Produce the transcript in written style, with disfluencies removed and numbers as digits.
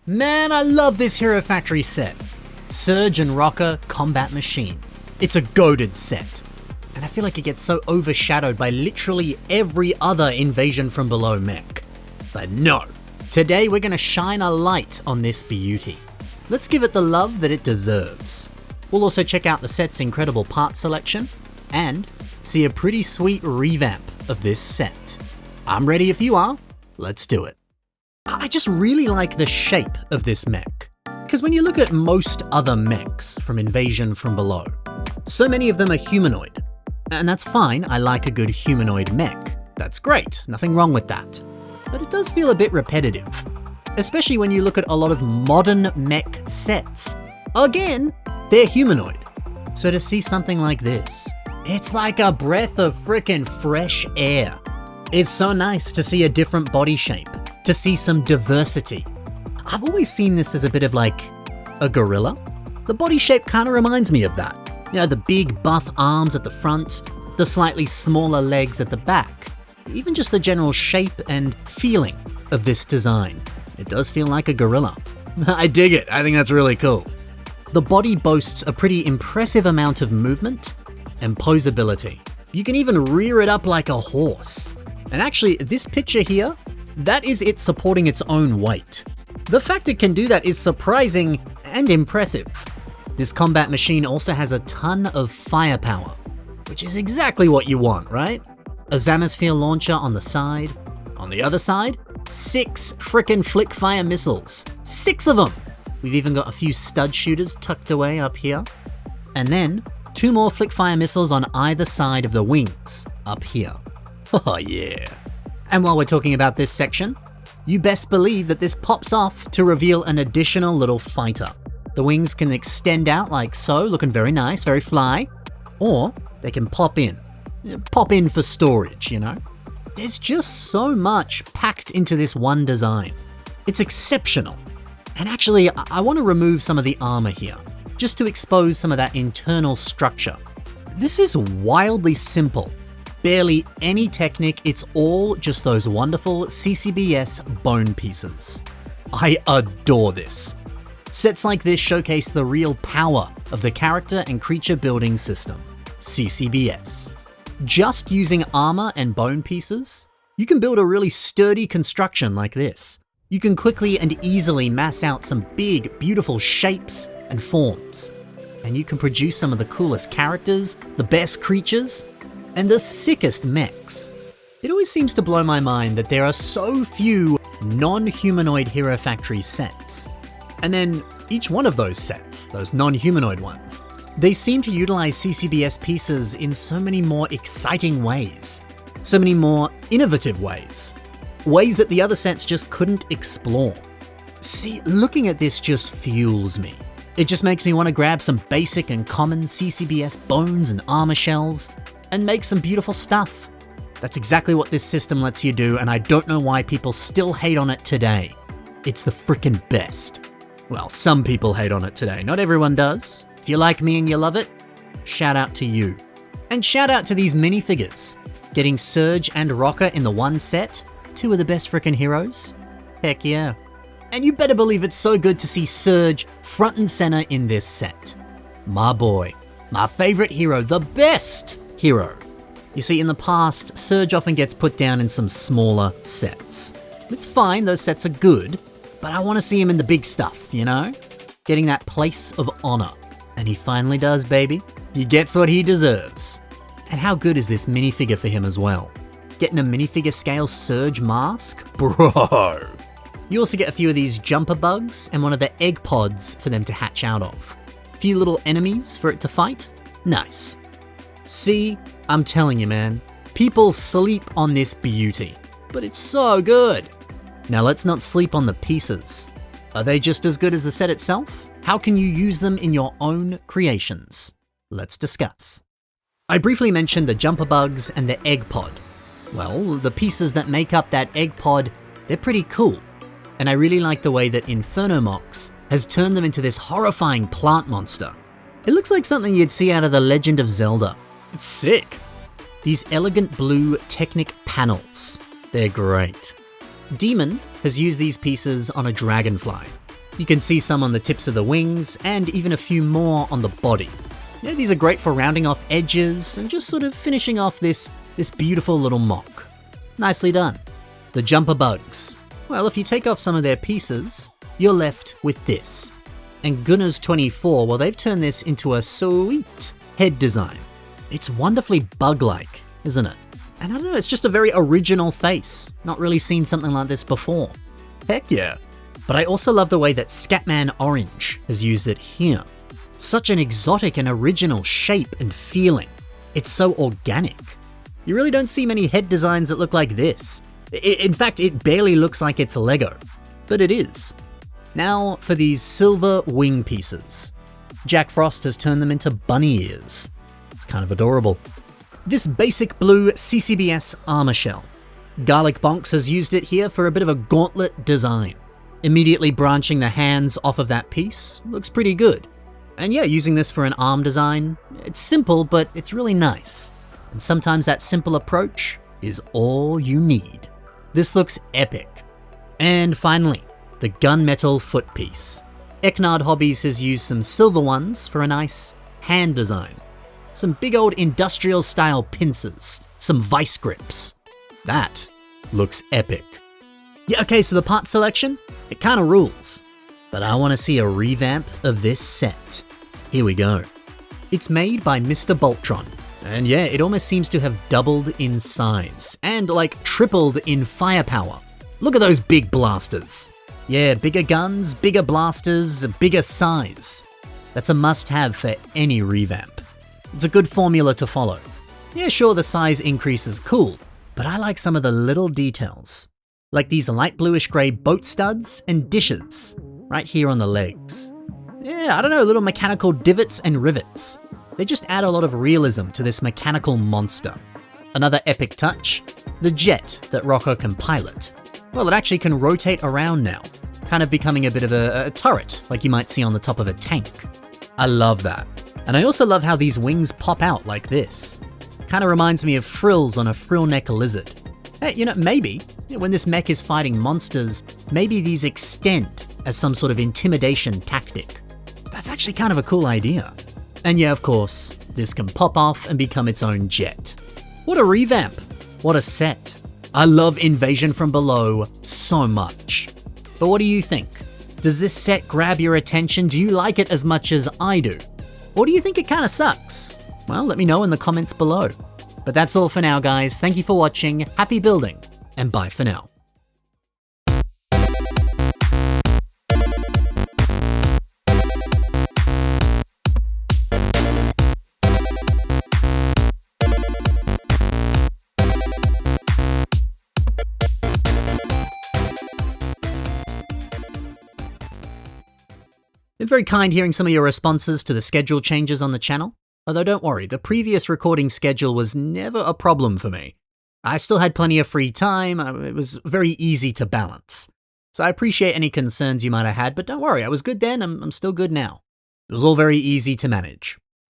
Man, I love this Hero Factory set. Surge and Rocker Combat Machine. It's a goated set. And I feel like it gets so overshadowed by literally every other Invasion from Below mech. But no, today we're gonna shine a light on this beauty. Let's give it the love that it deserves. We'll also check out the set's incredible part selection and see a pretty sweet revamp of this set. I'm ready if you are, let's do it. I just really like the shape of this mech, because when you look at most other mechs from Invasion from Below, so many of them are humanoid. And that's fine, I like a good humanoid mech. That's great, nothing wrong with that. But it does feel a bit repetitive, especially when you look at a lot of modern mech sets. Again, they're humanoid. So to see something like this, it's like a breath of frickin' fresh air. It's so nice to see a different body shape, to see some diversity. I've always seen this as a bit of like a gorilla. The body shape kind of reminds me of that. You know, the big buff arms at the front, the slightly smaller legs at the back. Even just the general shape and feeling of this design. It does feel like a gorilla. I dig it, I think that's really cool. The body boasts a pretty impressive amount of movement and posability. You can even rear it up like a horse. And actually, this picture here, that is it supporting its own weight. The fact it can do that is surprising and impressive. This combat machine also has a ton of firepower, which is exactly what you want, right? A Zamisphere launcher on the side. On the other side, 6 frickin' flick fire missiles. 6 of them! We've even got a few stud shooters tucked away up here. And then 2 more flick fire missiles on either side of the wings up here. Oh yeah. And while we're talking about this section, you best believe that this pops off to reveal an additional little fighter. The wings can extend out like so, looking very nice, very fly, or they can pop in. Pop in for storage, you know? There's just so much packed into this one design. It's exceptional. And actually, I want to remove some of the armor here, just to expose some of that internal structure. This is wildly simple. Barely any technique, it's all just those wonderful CCBS bone pieces. I adore this. Sets like this showcase the real power of the character and creature building system, CCBS. Just using armor and bone pieces, you can build a really sturdy construction like this. You can quickly and easily mass out some big, beautiful shapes and forms. And you can produce some of the coolest characters, the best creatures, and the sickest mechs. It always seems to blow my mind that there are so few non-humanoid Hero Factory sets. And then each one of those sets, those non-humanoid ones, they seem to utilize CCBS pieces in so many more exciting ways, so many more innovative ways that the other sets just couldn't explore. See, looking at this just fuels me. It just makes me want to grab some basic and common CCBS bones and armor shells and make some beautiful stuff. That's exactly what this system lets you do, and I don't know why people still hate on it today. It's the frickin' best. Well, some people hate on it today, not everyone does. If you're like me and you love it, shout out to you. And shout out to these minifigures. Getting Surge and Rocker in the one set, 2 of the best frickin' heroes. Heck yeah. And you better believe it's so good to see Surge front and center in this set. My boy, my favorite hero, the best hero. You see, in the past, Surge often gets put down in some smaller sets. It's fine, those sets are good, but I want to see him in the big stuff, you know? Getting that place of honor. And he finally does, baby. He gets what he deserves. And how good is this minifigure for him as well? Getting a minifigure scale Surge mask? Bro! You also get a few of these jumper bugs and one of the egg pods for them to hatch out of. A few little enemies for it to fight. Nice. See, I'm telling you, man. People sleep on this beauty, but it's so good. Now let's not sleep on the pieces. Are they just as good as the set itself? How can you use them in your own creations? Let's discuss. I briefly mentioned the jumper bugs and the egg pod. Well, the pieces that make up that egg pod, they're pretty cool. And I really like the way that Infernomox has turned them into this horrifying plant monster. It looks like something you'd see out of The Legend of Zelda. It's sick. These elegant blue Technic panels, they're great. Demon has used these pieces on a dragonfly. You can see some on the tips of the wings, and even a few more on the body. Yeah, these are great for rounding off edges and just sort of finishing off this beautiful little mock. Nicely done. The jumper bugs. Well, if you take off some of their pieces, you're left with this. And Gunners24, well, they've turned this into a sweet head design. It's wonderfully bug-like, isn't it? And I don't know, it's just a very original face. Not really seen something like this before. Heck yeah. But I also love the way that Scatman Orange has used it here. Such an exotic and original shape and feeling. It's so organic. You really don't see many head designs that look like this. In fact, it barely looks like it's Lego, but it is. Now for these silver wing pieces. Jack Frost has turned them into bunny ears. It's kind of adorable. This basic blue CCBS armor shell. Garlic Bonks has used it here for a bit of a gauntlet design. Immediately branching the hands off of that piece looks pretty good. And yeah, using this for an arm design, it's simple, but it's really nice. And sometimes that simple approach is all you need. This looks epic. And finally, the gunmetal foot piece. Eknard Hobbies has used some silver ones for a nice hand design. Some big old industrial style pincers, some vice grips. That looks epic. Yeah, okay, so the part selection, it kind of rules. But I want to see a revamp of this set. Here we go. It's made by Mr. Boltron. And yeah, it almost seems to have doubled in size and like tripled in firepower. Look at those big blasters. Yeah, bigger guns, bigger blasters, bigger size. That's a must-have for any revamp. It's a good formula to follow. Yeah, sure, the size increase is cool, but I like some of the little details. Like these light bluish grey boat studs and dishes right here on the legs. Yeah, I don't know, little mechanical divots and rivets. They just add a lot of realism to this mechanical monster. Another epic touch, the jet that Rocco can pilot. Well, it actually can rotate around now, kind of becoming a bit of a turret, like you might see on the top of a tank. I love that. And I also love how these wings pop out like this. Kind of reminds me of frills on a frill neck lizard. Hey, you know, maybe, when this mech is fighting monsters, maybe these extend as some sort of intimidation tactic. That's actually kind of a cool idea. And yeah, of course, this can pop off and become its own jet. What a revamp! What a set! I love Invasion from Below so much. But what do you think? Does this set grab your attention? Do you like it as much as I do? Or do you think it kind of sucks? Well, let me know in the comments below. But that's all for now, guys. Thank you for watching, happy building, and bye for now. Been very kind hearing some of your responses to the schedule changes on the channel. Although don't worry, the previous recording schedule was never a problem for me. I still had plenty of free time, it was very easy to balance. So I appreciate any concerns you might have had, but don't worry, I was good then, I'm still good now. It was all very easy to manage.